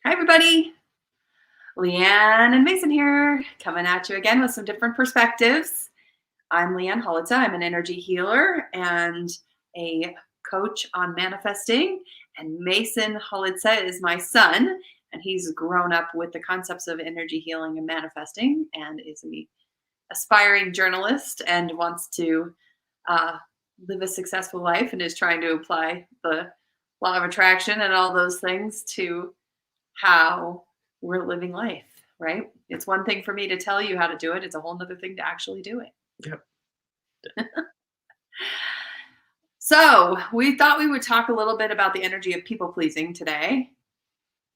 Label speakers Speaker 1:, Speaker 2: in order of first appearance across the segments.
Speaker 1: Hi, everybody. Leanne and Mason here, coming at you again with some different perspectives. I'm Leanne Holitza. I'm an energy healer and a coach on manifesting. And Mason Holitza is my son, and he's grown up with the concepts of energy healing and manifesting, and is an aspiring journalist and wants to uh, live a successful life, and is trying to apply the law of attraction and all those things to how we're living life, right? It's one thing for me to tell you how to do it. It's a whole nother thing to actually do it.
Speaker 2: Yep.
Speaker 1: So we thought we would talk a little bit about the energy of people pleasing today.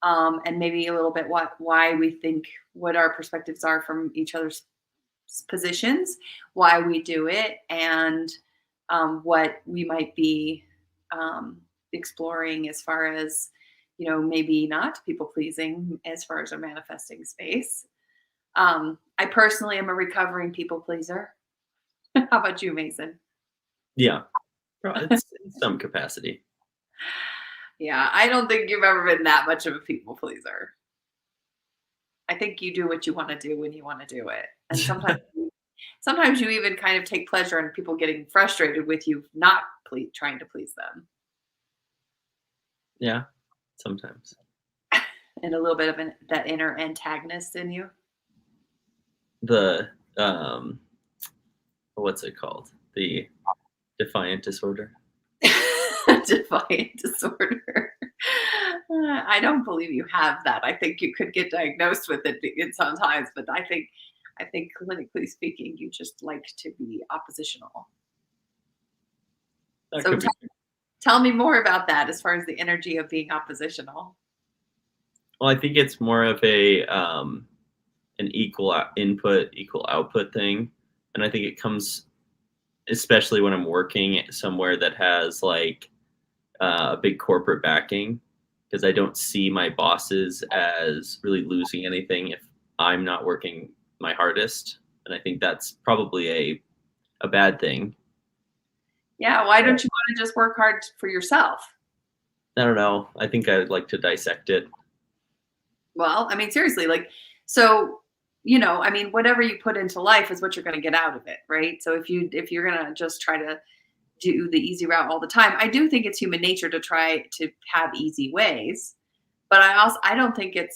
Speaker 1: And maybe a little bit why we think, what our perspectives are from each other's positions, why we do it, and what we might be exploring as far as, maybe not people pleasing as far as our manifesting space. I personally am a recovering people pleaser. How about you, Mason?
Speaker 2: Yeah. It's in some capacity.
Speaker 1: Yeah, I don't think you've ever been that much of a people pleaser. I think you do what you want to do when you want to do it. And sometimes you even kind of take pleasure in people getting frustrated with you not trying to please them.
Speaker 2: Yeah, sometimes.
Speaker 1: And a little bit of that inner antagonist in you.
Speaker 2: The what's it called? The defiant disorder.
Speaker 1: Defiant disorder. I don't believe you have that. I think you could get diagnosed with it sometimes, but I think clinically speaking, you just like to be oppositional. So tell me more about that as far as the energy of being oppositional.
Speaker 2: Well, I think it's more of a an equal input, equal output thing. And I think it comes, especially when I'm working somewhere that has like a big corporate backing, because I don't see my bosses as really losing anything if I'm not working my hardest. And I think that's probably a bad thing.
Speaker 1: Yeah, why don't you want to just work hard for yourself?
Speaker 2: I don't know. I think I would like to dissect it.
Speaker 1: Well, I mean, seriously, whatever you put into life is what you're going to get out of it, right? So if you're going to just try to do the easy route all the time, I do think it's human nature to try to have easy ways, but I don't think that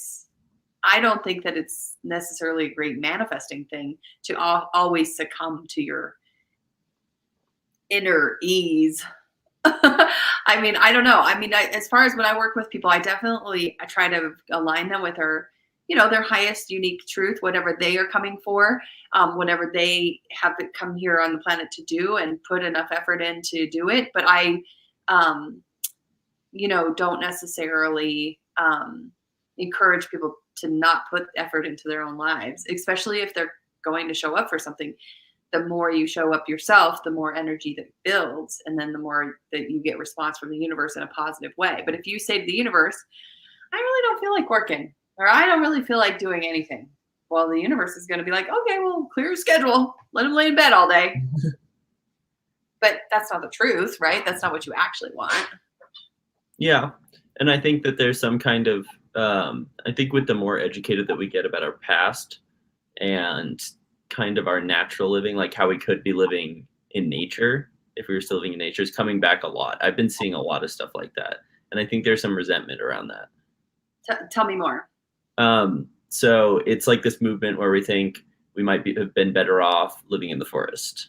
Speaker 1: it's necessarily a great manifesting thing to always succumb to your inner ease. I mean, I don't know. I mean, as far as when I work with people, I try to align them with their highest unique truth, whatever they are coming for, whatever they have come here on the planet to do, and put enough effort in to do it. But I, don't necessarily encourage people to not put effort into their own lives, especially if they're going to show up for something. The more you show up yourself, the more energy that builds, and then the more that you get response from the universe in a positive way. But if you say to the universe, I really don't feel like working, or I don't really feel like doing anything, well, the universe is going to be like, okay, well, clear your schedule. Let him lay in bed all day. But that's not the truth, right? That's not what you actually want.
Speaker 2: Yeah. And I think that there's some kind of, I think with the more educated that we get about our past and kind of our natural living, like how we could be living in nature if we were still living in nature, is coming back a lot. I've been seeing a lot of stuff like that. And I think there's some resentment around that.
Speaker 1: Tell me more.
Speaker 2: So it's like this movement where we think we might have been better off living in the forest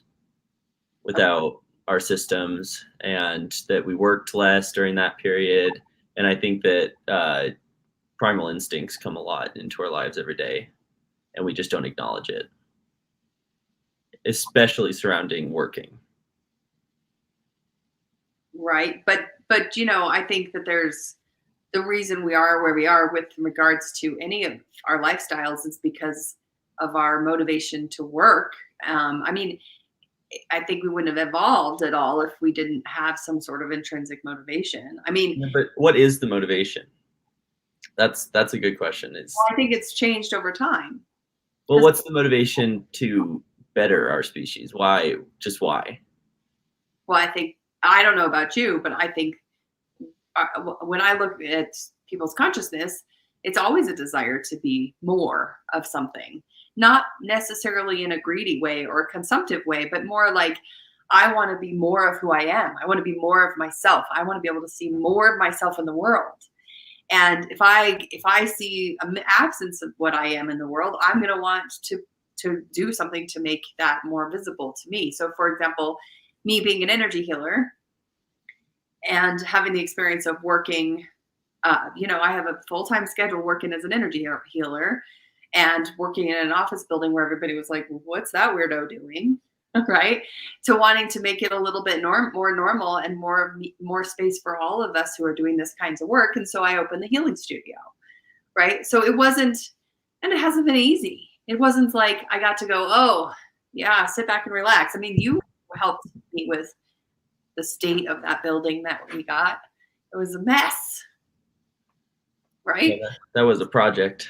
Speaker 2: without our systems, and that we worked less during that period. And I think that primal instincts come a lot into our lives every day, and we just don't acknowledge it, especially surrounding working.
Speaker 1: Right. But I think that there's the reason we are where we are with regards to any of our lifestyles is because of our motivation to work. I mean, I think we wouldn't have evolved at all if we didn't have some sort of intrinsic motivation. I mean,
Speaker 2: but what is the motivation? That's a good question.
Speaker 1: Well, I think it's changed over time.
Speaker 2: Well, what's the motivation to better our species? Why? Just why?
Speaker 1: Well, I don't know about you, but I think when I look at people's consciousness, It's always a desire to be more of something, not necessarily in a greedy way or a consumptive way, but more like, I want to be more of who I am. I want to be more of myself. I want to be able to see more of myself in the world. And if I see an absence of what I am in the world, I'm going to want to do something to make that more visible to me. So, for example, me being an energy healer and having the experience of working, I have a full-time schedule working as an energy healer and working in an office building where everybody was like, what's that weirdo doing? Right? To wanting to make it a little bit more normal and more space for all of us who are doing this kinds of work. And so I opened the healing studio, right? So it wasn't, and it hasn't been easy. It wasn't like I got to go, oh, yeah, sit back and relax. I mean, you helped me with the state of that building that we got. It was a mess, right?
Speaker 2: Yeah, that was a project.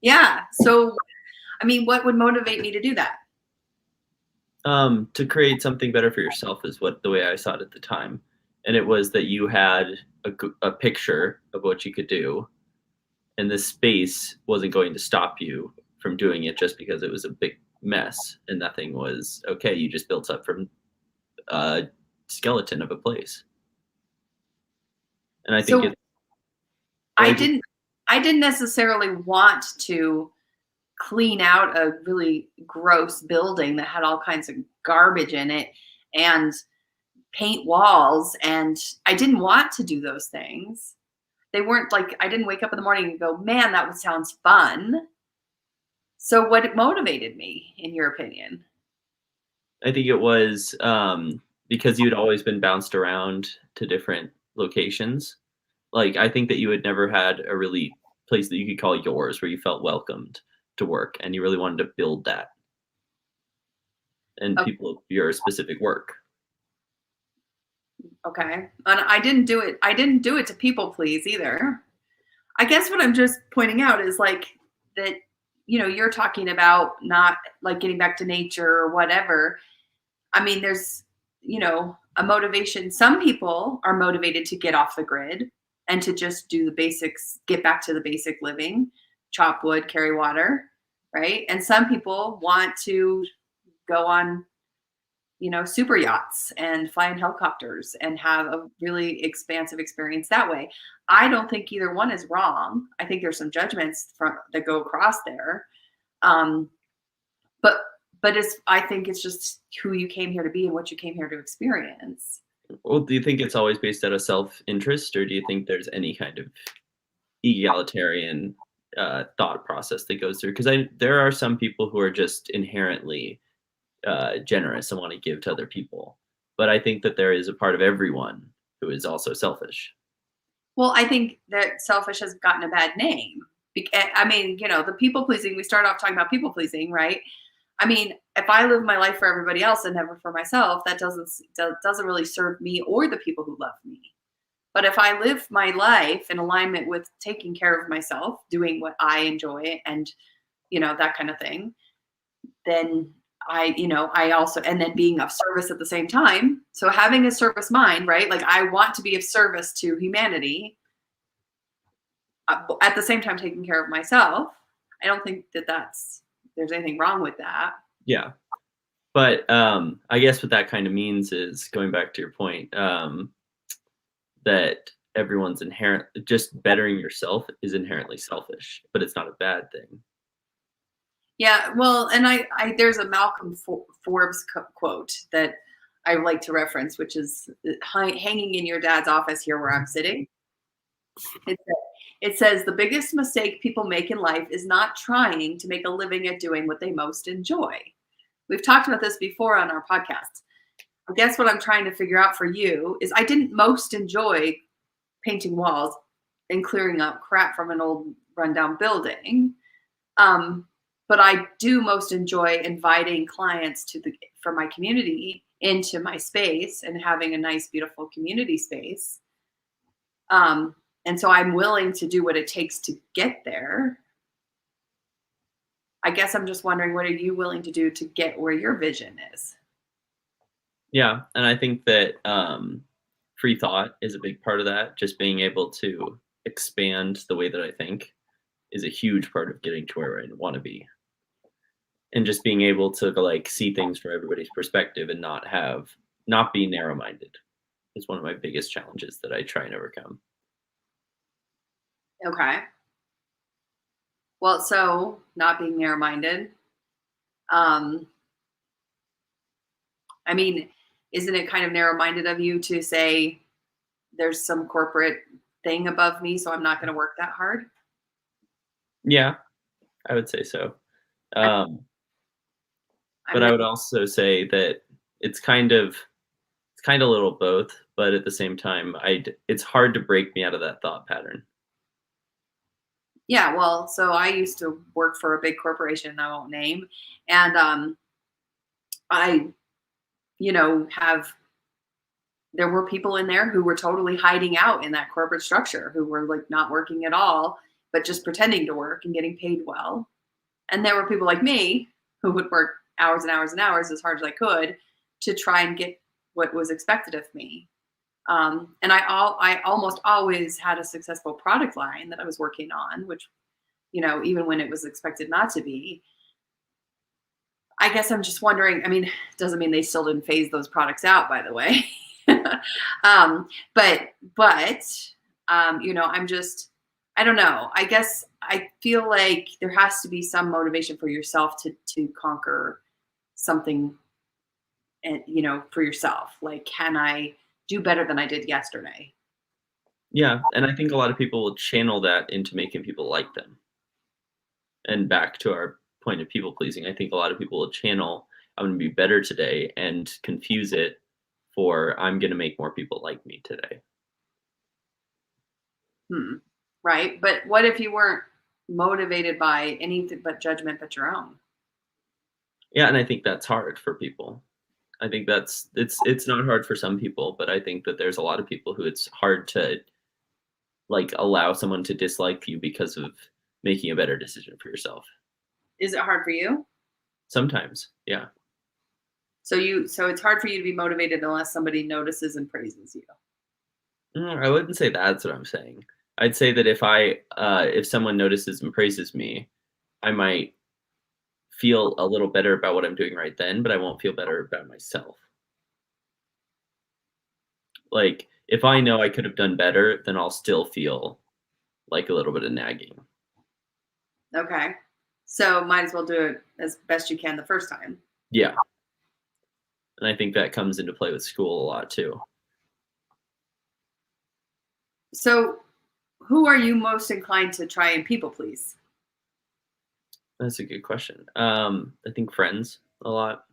Speaker 1: Yeah. So, I mean, what would motivate me to do that?
Speaker 2: To create something better for yourself is the way I saw it at the time. And it was that you had a picture of what you could do, and this space wasn't going to stop you from doing it just because it was a big mess and nothing was okay. You just built up from a skeleton of a place. And I think
Speaker 1: I didn't necessarily want to clean out a really gross building that had all kinds of garbage in it and paint walls. And I didn't want to do those things. They weren't like, I didn't wake up in the morning and go, man, that sounds fun. So what motivated me, in your opinion?
Speaker 2: I think it was because you'd always been bounced around to different locations. Like, I think that you had never had a really place that you could call yours where you felt welcomed to work, and you really wanted to build that. And
Speaker 1: Okay.
Speaker 2: your specific work.
Speaker 1: Okay. And I didn't do it to people please either. I guess what I'm just pointing out is like that, you're talking about not like getting back to nature or whatever. I mean, there's, a motivation. Some people are motivated to get off the grid and to just do the basics, get back to the basic living, chop wood, carry water, right? And some people want to go on, super yachts and fly in helicopters and have a really expansive experience that way. I don't think either one is wrong. I think there's some judgments that go across there. But I think it's just who you came here to be and what you came here to experience.
Speaker 2: Well, do you think it's always based out of self-interest, or do you think there's any kind of egalitarian thought process that goes through? Because there are some people who are just inherently generous and want to give to other people, but I think that there is a part of everyone who is also selfish.
Speaker 1: Well, I think that selfish has gotten a bad name. I mean, the people pleasing, we start off talking about people pleasing, right? I mean, if I live my life for everybody else and never for myself, that doesn't really serve me or the people who love me. But if I live my life in alignment with taking care of myself, doing what I enjoy and, that kind of thing, then I also, and then being of service at the same time. So having a service mind, right? Like I want to be of service to humanity at the same time taking care of myself. I don't think that there's anything wrong with that.
Speaker 2: Yeah. But I guess what that kind of means is, going back to your point, that everyone's just bettering yourself is inherently selfish, but it's not a bad thing.
Speaker 1: Yeah, well, and I there's a Malcolm Forbes quote that I like to reference, which is hanging in your dad's office here where I'm sitting. It says, the biggest mistake people make in life is not trying to make a living at doing what they most enjoy. We've talked about this before on our podcast. I guess what I'm trying to figure out for you is I didn't most enjoy painting walls and clearing up crap from an old rundown building. But I do most enjoy inviting clients for my community into my space and having a nice, beautiful community space. And so I'm willing to do what it takes to get there. I guess I'm just wondering, what are you willing to do to get where your vision is?
Speaker 2: Yeah, and I think that free thought is a big part of that, just being able to expand the way that I think. is a huge part of getting to where I want to be. And just being able to like see things from everybody's perspective and not be narrow minded is one of my biggest challenges that I try and overcome.
Speaker 1: Okay. Well, so not being narrow-minded. Um, I mean, isn't it kind of narrow-minded of you to say there's some corporate thing above me, so I'm not going to work that hard?
Speaker 2: Yeah, I would say so.
Speaker 1: I,
Speaker 2: Um,
Speaker 1: I
Speaker 2: but
Speaker 1: mean,
Speaker 2: I would also say that it's kind of a little both, but at the same time, it's hard to break me out of that thought pattern.
Speaker 1: yeah. Well, so I used to work for a big corporation I won't name, and I, have there were people in there who were totally hiding out in that corporate structure, who were like not working at all, but just pretending to work and getting paid well. And there were people like me who would work hours and hours and hours as hard as I could to try and get what was expected of me. And I almost always had a successful product line that I was working on, which, even when it was expected not to be. I guess I'm just wondering. I mean, it doesn't mean they still didn't phase those products out, by the way. But I'm just, I don't know. I guess I feel like there has to be some motivation for yourself to conquer something, and for yourself. Like, can I do better than I did yesterday?
Speaker 2: Yeah, and I think a lot of people will channel that into making people like them. And back to our point of people pleasing, I think a lot of people will channel, I'm going to be better today, and confuse it for I'm going to make more people like me today.
Speaker 1: Hmm. Right. But what if you weren't motivated by anything but judgment but your own?
Speaker 2: Yeah, and I think that's hard for people. I think it's not hard for some people, but I think that there's a lot of people who it's hard to like allow someone to dislike you because of making a better decision for yourself.
Speaker 1: Is it hard for you?
Speaker 2: Sometimes, yeah.
Speaker 1: So it's hard for you to be motivated unless somebody notices and praises you.
Speaker 2: I wouldn't say that's what I'm saying. I'd say that if someone notices and praises me, I might feel a little better about what I'm doing right then, but I won't feel better about myself. Like if I know I could have done better, then I'll still feel like a little bit of nagging.
Speaker 1: Okay. So might as well do it as best you can the first time.
Speaker 2: Yeah. And I think that comes into play with school a lot too.
Speaker 1: So who are you most inclined to try and people please?
Speaker 2: That's a good question. I think friends a lot.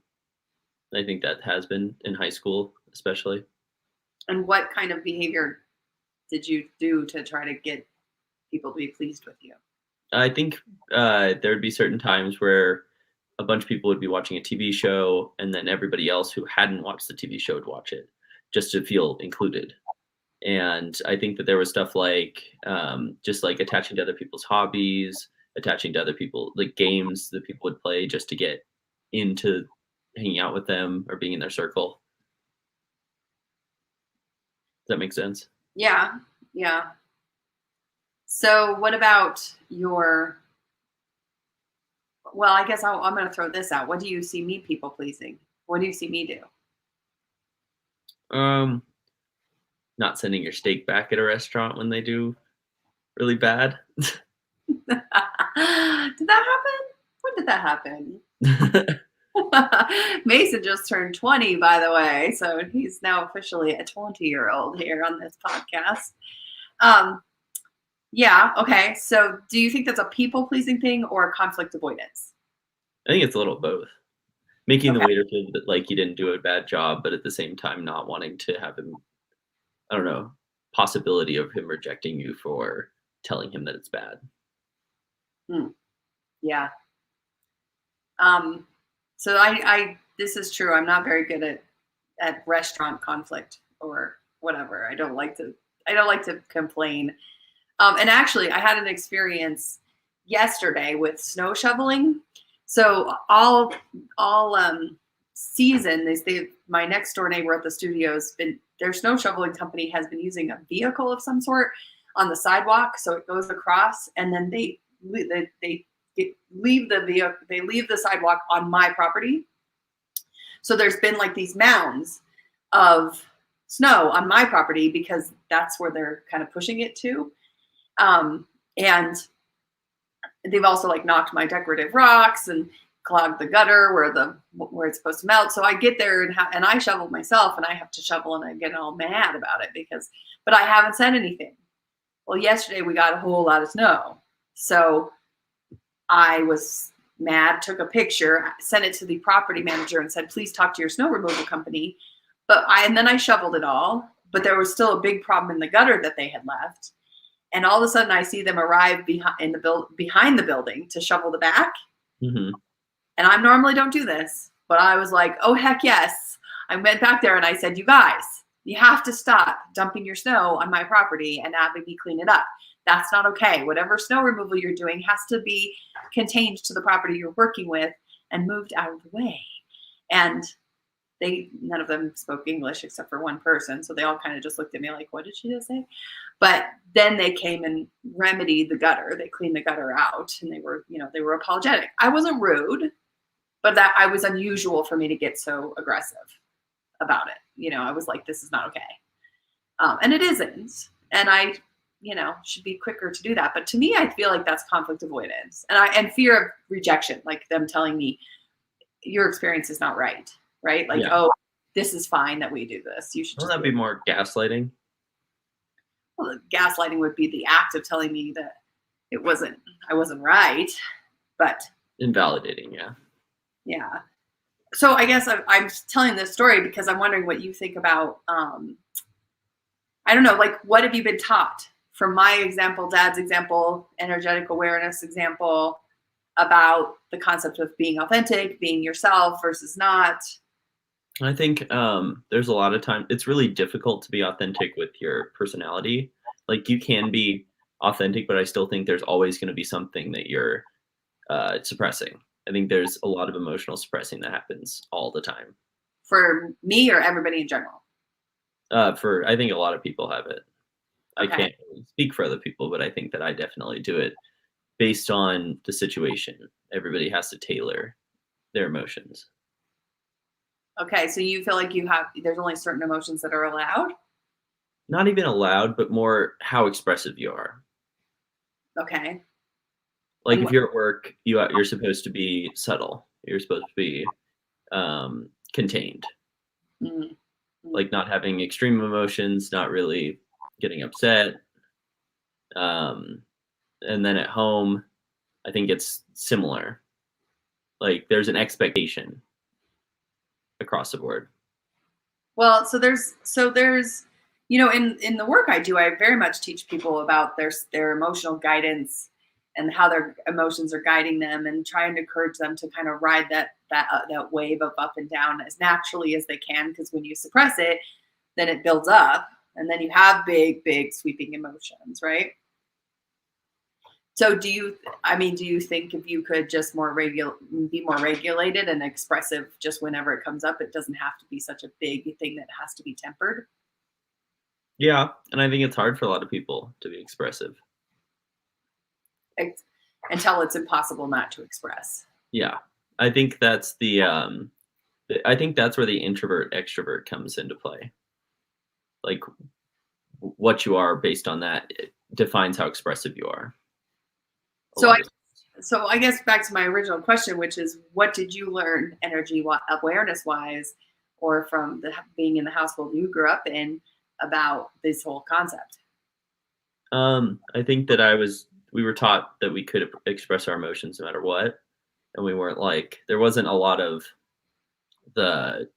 Speaker 2: I think that has been in high school, especially.
Speaker 1: And what kind of behavior did you do to try to get people to be pleased with you?
Speaker 2: I think there would be certain times where a bunch of people would be watching a TV show, and then everybody else who hadn't watched the TV show would watch it just to feel included. And I think that there was stuff like just like attaching to other people's hobbies, attaching to other people, like games that people would play just to get into hanging out with them or being in their circle. Does that make sense?
Speaker 1: Yeah. Yeah. So what about well, I guess I'm going to throw this out. What do you see me people pleasing? What do you see me do?
Speaker 2: Um, Not sending your steak back at a restaurant when they do really bad.
Speaker 1: Did that happen? When did that happen? Mason just turned 20, by the way, so he's now officially a 20-year-old here on this podcast. Yeah, okay. So do you think that's a people-pleasing thing or a conflict avoidance?
Speaker 2: I think it's a little of both. Making the
Speaker 1: Okay.
Speaker 2: waiter feel that like you didn't do a bad job, but at the same time not wanting to have him, I don't know, possibility of him rejecting you for telling him that it's bad.
Speaker 1: Hmm. Yeah. So I this is true. I'm not very good at restaurant conflict or whatever. I don't like to complain. And actually, I had an experience yesterday with snow shoveling. So all season, my next door neighbor at the studio's been their snow shoveling company has been using a vehicle of some sort on the sidewalk, so it goes across, and then they leave the vehicle, they leave the sidewalk on my property. So there's been like these mounds of snow on my property because that's where they're kind of pushing it to. And they've also like knocked my decorative rocks and clogged the gutter where it's supposed to melt. So I get there and I shovel myself, and I have to shovel, and I get all mad about it but I haven't said anything. Well, yesterday we got a whole lot of snow. So I was mad, took a picture, sent it to the property manager and said, please talk to your snow removal company. And then I shoveled it all, but there was still a big problem in the gutter that they had left. And all of a sudden I see them arrive behind the building to shovel the back.
Speaker 2: Mm-hmm.
Speaker 1: And I normally don't do this, but I was like, oh, heck yes. I went back there and I said, you guys, you have to stop dumping your snow on my property and having me clean it up. That's not okay. Whatever snow removal you're doing has to be contained to the property you're working with and moved out of the way. And none of them spoke English except for one person. So they all kind of just looked at me like, what did she just say? But then they came and remedied the gutter. They cleaned the gutter out, and they were apologetic. I wasn't rude, but that I was unusual for me to get so aggressive about it. I was like, this is not okay. And it isn't. And I, should be quicker to do that. But to me, I feel like that's conflict avoidance and fear of rejection, like them telling me your experience is not right. Right? Like, oh, this is fine that we do this. You should.
Speaker 2: Wouldn't that be more gaslighting?
Speaker 1: Well, gaslighting would be the act of telling me that I wasn't right, but
Speaker 2: invalidating. Yeah.
Speaker 1: Yeah. So I guess I'm telling this story because I'm wondering what you think about, I don't know, like, what have you been taught from my example, Dad's example, energetic awareness example, about the concept of being authentic, being yourself versus not?
Speaker 2: I think there's a lot of time. It's really difficult to be authentic with your personality. Like, you can be authentic, but I still think there's always going to be something that you're suppressing. I think there's a lot of emotional suppressing that happens all the time.
Speaker 1: For me or everybody in general?
Speaker 2: I think a lot of people have it.
Speaker 1: Okay.
Speaker 2: I can't really speak for other people, but I think that I definitely do it based on the situation. Everybody has to tailor their emotions.
Speaker 1: Okay, so you feel like there's only certain emotions that are allowed?
Speaker 2: Not even allowed, but more how expressive you are.
Speaker 1: Okay.
Speaker 2: Like, if you're at work, you're supposed to be subtle. You're supposed to be contained.
Speaker 1: Mm-hmm.
Speaker 2: Like, not having extreme emotions, not really getting upset. And then at home, I think it's similar. Like, there's an expectation across the board.
Speaker 1: Well, so there's in the work I do, I very much teach people about their emotional guidance and how their emotions are guiding them, and trying to encourage them to kind of ride that wave of up and down as naturally as they can. Because when you suppress it, then it builds up, and then you have big, big sweeping emotions, right? So do you think if you could just be more regulated and expressive just whenever it comes up, it doesn't have to be such a big thing that has to be tempered?
Speaker 2: Yeah, and I think it's hard for a lot of people to be expressive.
Speaker 1: Until it's impossible not to express.
Speaker 2: Yeah, I think that's I think that's where the introvert extrovert comes into play. Like, what you are based on that, it defines how expressive you are.
Speaker 1: So I guess back to my original question, which is, what did you learn energy awareness wise, or from being in the household you grew up in, about this whole concept?
Speaker 2: I think that we were taught that we could express our emotions no matter what. And we weren't there wasn't a lot of the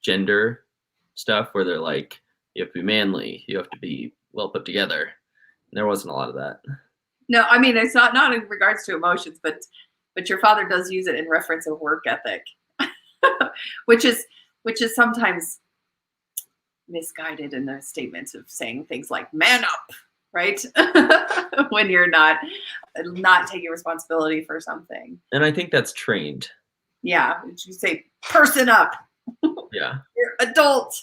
Speaker 2: gender stuff where they're like, you have to be manly, you have to be well put together. And there wasn't a lot of that.
Speaker 1: No, I mean, it's not in regards to emotions, but your father does use it in reference of work ethic, which is sometimes misguided in the statements of saying things like "man up," right? When you're not taking responsibility for something.
Speaker 2: And I think that's trained.
Speaker 1: Yeah, you say "person up."
Speaker 2: Yeah,
Speaker 1: you're adult.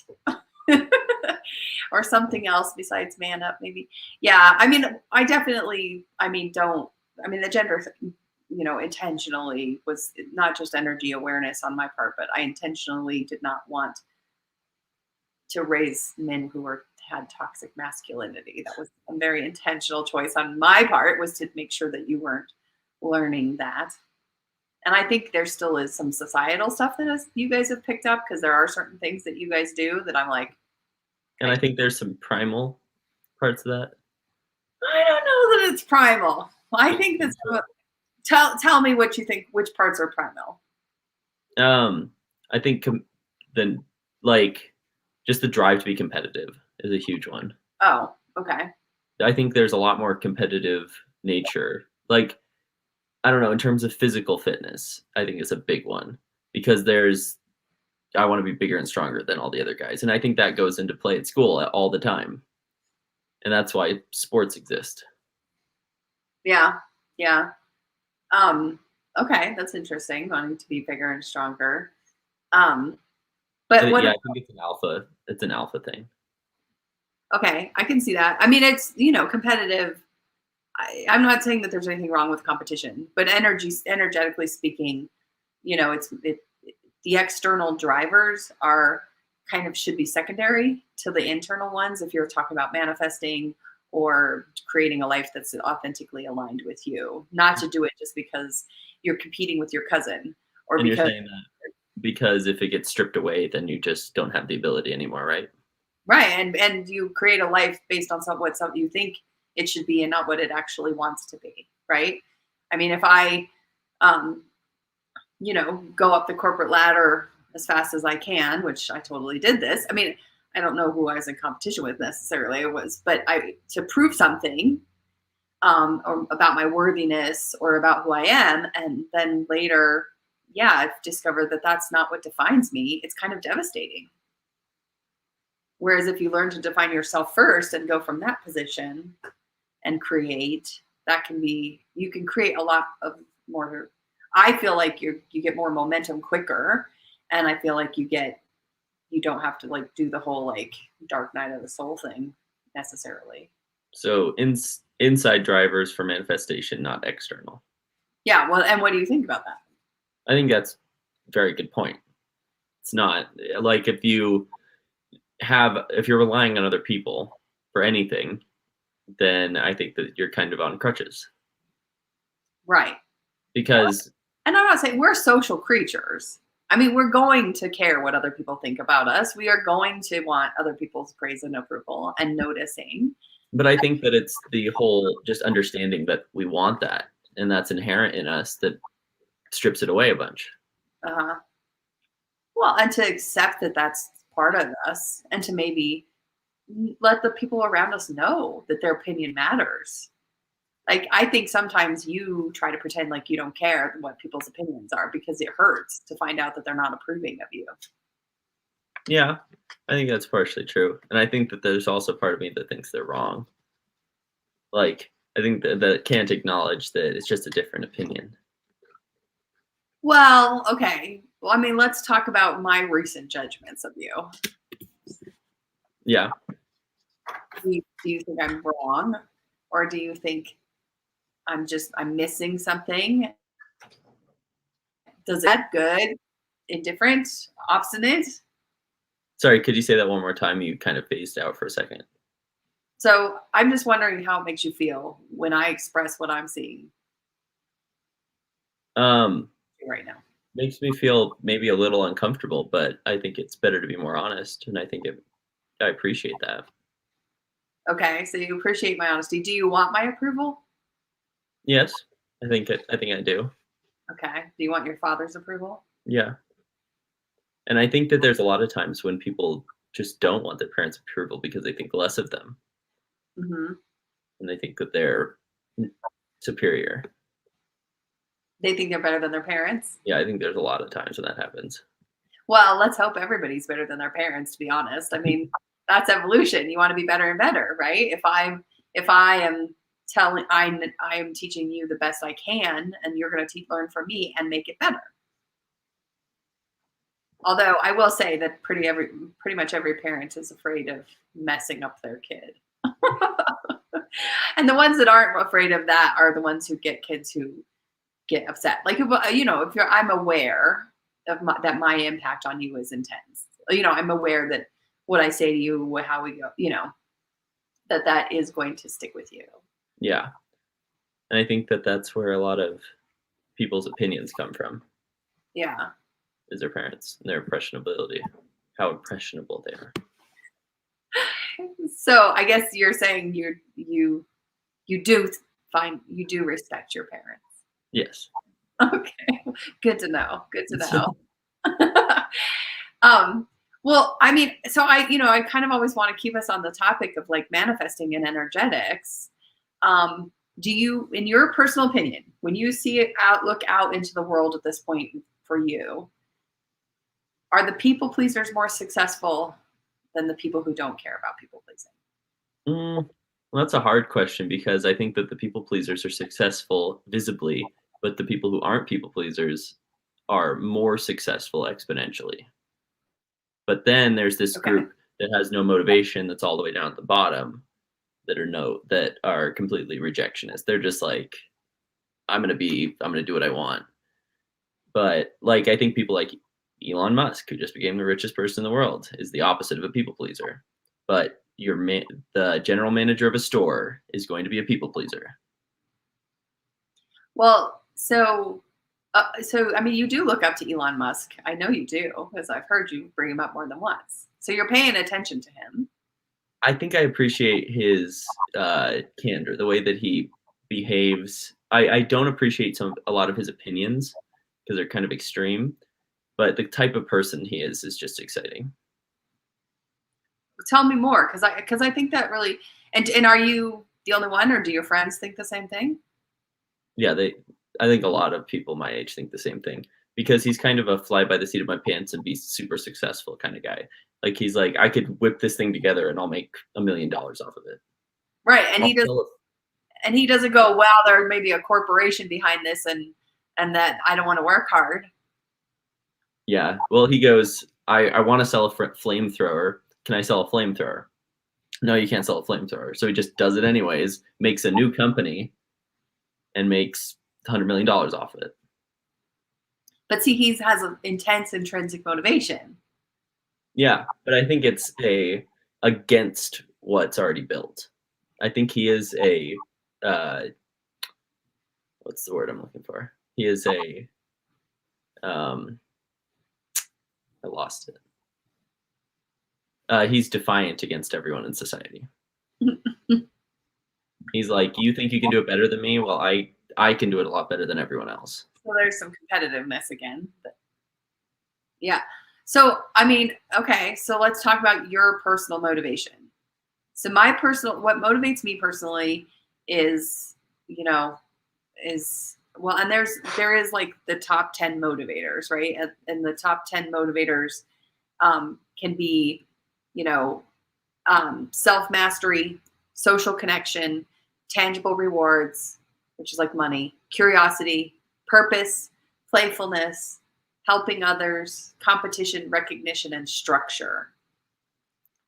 Speaker 1: Or something else besides man up, maybe. Yeah, I mean, don't I mean, the gender, intentionally was not just energy awareness on my part, but I intentionally did not want to raise men who had toxic masculinity. That was a very intentional choice on my part, was to make sure that you weren't learning that. And I think there still is some societal stuff that you guys have picked up, because there are certain things that you guys do that I'm like,
Speaker 2: And I think there's some primal parts of that.
Speaker 1: I don't know that it's primal. I think that's tell me what you think, which parts are primal.
Speaker 2: I think then like just the drive to be competitive is a huge one.
Speaker 1: Oh, okay.
Speaker 2: I think there's a lot more competitive nature. Like, I don't know, in terms of physical fitness, I think it's a big one, because I want to be bigger and stronger than all the other guys. And I think that goes into play at school all the time. And that's why sports exist.
Speaker 1: Yeah. Yeah. Okay, that's interesting. Wanting to be bigger and stronger. But
Speaker 2: I
Speaker 1: what?
Speaker 2: think it's an alpha. It's an alpha thing.
Speaker 1: Okay, I can see that. I mean, it's competitive. I'm not saying that there's anything wrong with competition, but energetically speaking, the external drivers are should be secondary to the internal ones. If you're talking about manifesting or creating a life that's authentically aligned with you, not to do it just because you're competing with your cousin, or
Speaker 2: and
Speaker 1: because
Speaker 2: you're saying that because if it gets stripped away, then you just don't have the ability anymore, right?
Speaker 1: right, and you create a life based on what you think it should be and not what it actually wants to be, right? I mean, if I go up the corporate ladder as fast as I can, which I totally did this. I mean, I don't know who I was in competition with necessarily. But to prove something, or about my worthiness or about who I am, and then later, I've discovered that that's not what defines me. It's kind of devastating. Whereas if you learn to define yourself first and go from that position and create, you can create a lot of more. I feel like you get more momentum quicker, and I feel like you don't have to do the whole dark night of the soul thing necessarily.
Speaker 2: So inside drivers for manifestation, not external.
Speaker 1: Yeah. Well, and what do you think about that?
Speaker 2: I think that's a very good point. It's not like if you're relying on other people for anything, then I think that you're kind of on crutches.
Speaker 1: Right.
Speaker 2: Because,
Speaker 1: and I'm not saying we're social creatures. I mean, we're going to care what other people think about us. We are going to want other people's praise and approval and noticing.
Speaker 2: But I think that it's the whole just understanding that we want that, and that's inherent in us, that strips it away a bunch.
Speaker 1: Uh-huh. Well, and to accept that that's part of us, and to maybe let the people around us know that their opinion matters. I think sometimes you try to pretend like you don't care what people's opinions are, because it hurts to find out that they're not approving of you.
Speaker 2: Yeah, I think that's partially true. And I think that there's also part of me that thinks they're wrong. I think that can't acknowledge that it's just a different opinion.
Speaker 1: Well, okay. Well, I mean, let's talk about my recent judgments of you.
Speaker 2: Yeah.
Speaker 1: Do you think I'm wrong? Or do you think I'm missing something? Does that good, indifferent, obstinate?
Speaker 2: Sorry, could you say that one more time? You kind of phased out for a second.
Speaker 1: So I'm just wondering how it makes you feel when I express what I'm seeing right now.
Speaker 2: Makes me feel maybe a little uncomfortable, but I think it's better to be more honest, and I think I appreciate that.
Speaker 1: Okay, so you appreciate my honesty. Do you want my approval?
Speaker 2: Yes, I think I do.
Speaker 1: Okay. Do you want your father's approval?
Speaker 2: Yeah. And I think that there's a lot of times when people just don't want their parents' approval because they think less of them.
Speaker 1: Mm-hmm.
Speaker 2: And they think that they're superior.
Speaker 1: They think they're better than their parents?
Speaker 2: Yeah, I think there's a lot of times when that happens.
Speaker 1: Well, let's hope everybody's better than their parents, to be honest. I mean, that's evolution. You want to be better and better, right? If I am teaching you the best I can, and you're going to learn from me and make it better. Although I will say that pretty much every parent is afraid of messing up their kid. And the ones that aren't afraid of that are the ones who get kids who get upset. Like, if I'm aware of that my impact on you is intense. I'm aware that what I say to you, how we go, that is going to stick with you.
Speaker 2: Yeah. And I think that that's where a lot of people's opinions come from,
Speaker 1: Yeah.
Speaker 2: is their parents and their impressionability, how impressionable they are.
Speaker 1: So I guess you're saying you do respect your parents.
Speaker 2: Yes.
Speaker 1: Okay. Good to know. Good to know. Well, I mean, so I kind of always want to keep us on the topic of like manifesting and energetics. Do you, in your personal opinion, when you look out into the world at this point for you, are the people pleasers more successful than the people who don't care about people pleasing?
Speaker 2: Well, that's a hard question, because I think that the people pleasers are successful visibly, but the people who aren't people pleasers are more successful exponentially. But then there's this
Speaker 1: Okay.
Speaker 2: group that has no motivation, that's all the way down at the bottom, that are completely rejectionist. They're just like, I'm gonna do what I want. But like, I think people like Elon Musk, who just became the richest person in the world, is the opposite of a people pleaser. But the general manager of a store is going to be a people pleaser.
Speaker 1: Well, so I mean, you do look up to Elon Musk. I know you do, because I've heard you bring him up more than once. So you're paying attention to him.
Speaker 2: I think I appreciate his candor, the way that he behaves. I don't appreciate a lot of his opinions, because they're kind of extreme, but the type of person he is just exciting.
Speaker 1: Tell me more, because I think that really, and are you the only one, or do your friends think the same thing?
Speaker 2: Yeah, I think a lot of people my age think the same thing, because he's kind of a fly by the seat of my pants and be super successful kind of guy. Like, he's like, I could whip this thing together and I'll make $1 million off of it.
Speaker 1: Right, and he doesn't go, well, there may be a corporation behind this, and that I don't want to work hard.
Speaker 2: Yeah, well, he goes, I want to sell a flamethrower. Can I sell a flamethrower? No, you can't sell a flamethrower. So he just does it anyways, makes a new company, and makes $100 million off of it.
Speaker 1: But see, he has an intense intrinsic motivation.
Speaker 2: Yeah, but I think it's against what's already built. I think he is what's the word I'm looking for? He is I lost it. He's defiant against everyone in society. He's like, you think you can do it better than me? Well, I can do it a lot better than everyone else.
Speaker 1: So there's some competitiveness again. Yeah. So, I mean, okay, so let's talk about your personal motivation. So what motivates me personally is, well, and there is like the top 10 motivators, right? And the top 10 motivators can be, self-mastery, social connection, tangible rewards, which is like money, curiosity, purpose, playfulness, helping others, competition, recognition, and structure.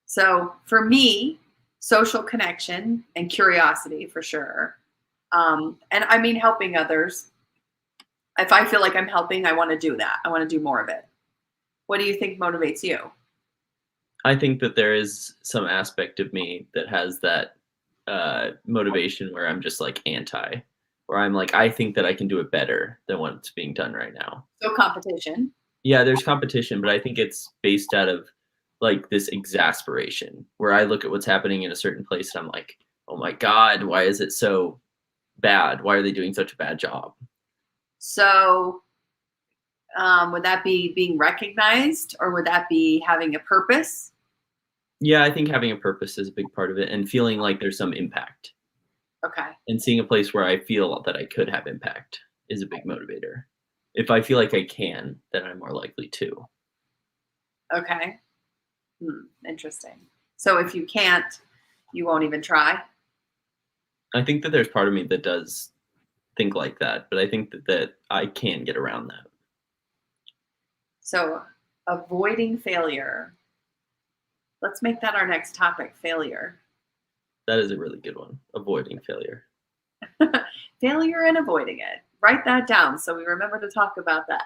Speaker 1: So for me, social connection and curiosity for sure. And I mean, helping others. If I feel like I'm helping, I want to do that. I want to do more of it. What do you think motivates you?
Speaker 2: I think that there is some aspect of me that has that motivation where I'm just like where I'm like, I think that I can do it better than what's being done right now.
Speaker 1: So competition.
Speaker 2: Yeah, there's competition, but I think it's based out of like this exasperation where I look at what's happening in a certain place and I'm like, oh my God, why is it so bad? Why are they doing such a bad job?
Speaker 1: So would that be being recognized, or would that be having a purpose?
Speaker 2: Yeah, I think having a purpose is a big part of it, and feeling like there's some impact.
Speaker 1: Okay.
Speaker 2: And seeing a place where I feel that I could have impact is a big motivator. If I feel like I can, then I'm more likely to.
Speaker 1: Okay. Interesting. So if you can't, you won't even try?
Speaker 2: I think that there's part of me that does think like that, but I think that I can get around that.
Speaker 1: So avoiding failure. Let's make that our next topic, failure.
Speaker 2: That is a really good one. Avoiding failure.
Speaker 1: Failure and avoiding it. Write that down so we remember to talk about that.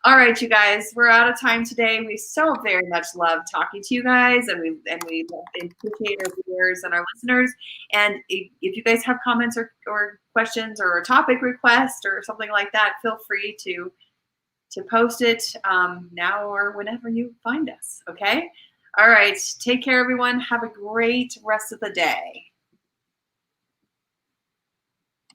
Speaker 1: All right, you guys, we're out of time today. We so very much love talking to you guys, and we appreciate our viewers and our listeners. And if you guys have comments or questions or a topic request or something like that, feel free to post it now or whenever you find us. Okay. All right. Take care, everyone. Have a great rest of the day.